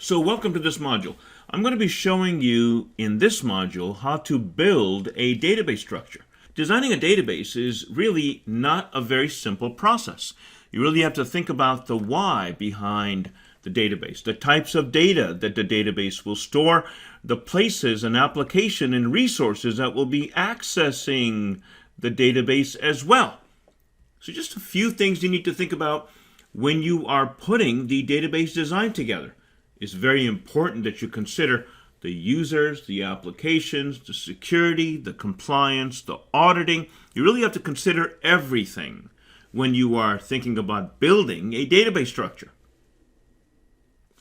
So welcome to this module. I'm going to be showing you in this module how to build a database structure. Designing a database is really not a very simple process. You really have to think about the why behind the database, the types of data that the database will store, the places and application and resources that will be accessing the database as well. So just a few things you need to think about when you are putting the database design together. It's very important that you consider the users, the applications, the security, the compliance, the auditing. You really have to consider everything when you are thinking about building a database structure.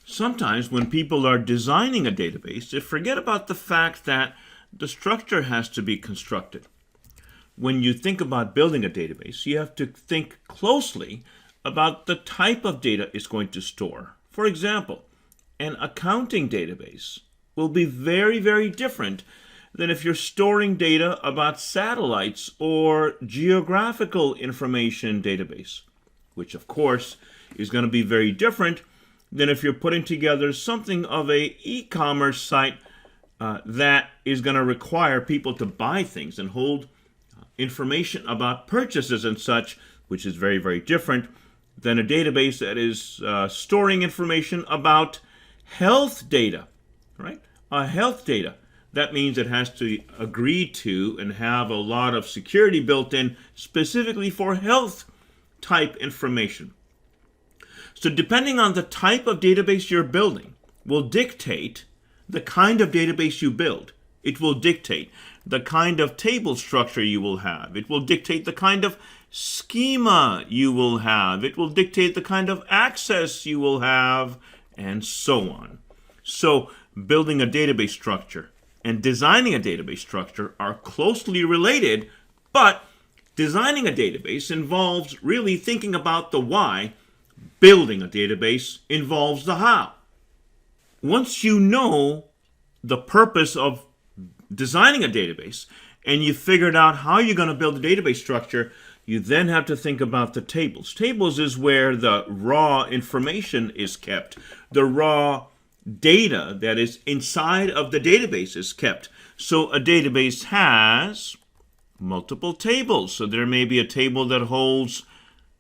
Sometimes when people are designing a database, they forget about the fact that the structure has to be constructed. When you think about building a database, you have to think closely about the type of data it's going to store. For example, an accounting database will be very, very different than if you're storing data about satellites or geographical information database, which of course is going to be very different than if you're putting together something of a e-commerce site that is going to require people to buy things and hold information about purchases and such, which is very, very different than a database that is storing information about health data, right? Health data. That means it has to agree to and have a lot of security built in specifically for health type information. So depending on the type of database you're building will dictate the kind of database you build. It will dictate the kind of table structure you will have. It will dictate the kind of schema you will have. It will dictate the kind of access you will have, and so on. So building a database structure and designing a database structure are closely related, but designing a database involves really thinking about the why. Building a database involves the how. Once you know the purpose of designing a database and you figured out how you're going to build a database structure, you then have to think about the tables. Tables is where the raw information is kept. The raw data that is inside of the database is kept. So a database has multiple tables. So there may be a table that holds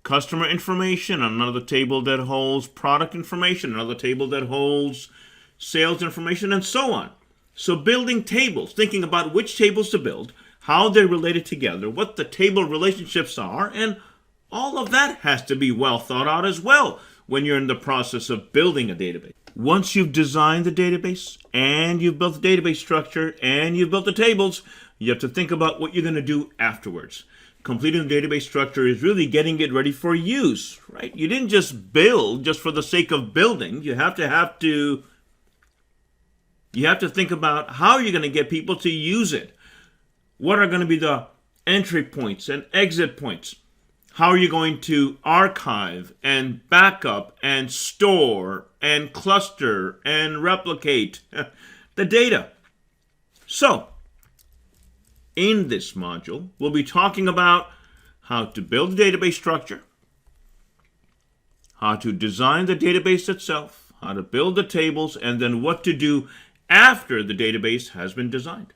customer information, another table that holds product information, another table that holds sales information, and so on. So building tables, thinking about which tables to build, how they're related together, what the table relationships are, and all of that has to be well thought out as well when you're in the process of building a database. Once you've designed the database, and you've built the database structure, and you've built the tables, you have to think about what you're going to do afterwards. Completing the database structure is really getting it ready for use, right? You didn't just build just for the sake of building. You have to think about how you're going to get people to use it. What are going to be the entry points and exit points? How are you going to archive and backup and store and cluster and replicate the data? So, in this module, we'll be talking about how to build a database structure, how to design the database itself, how to build the tables, and then what to do after the database has been designed.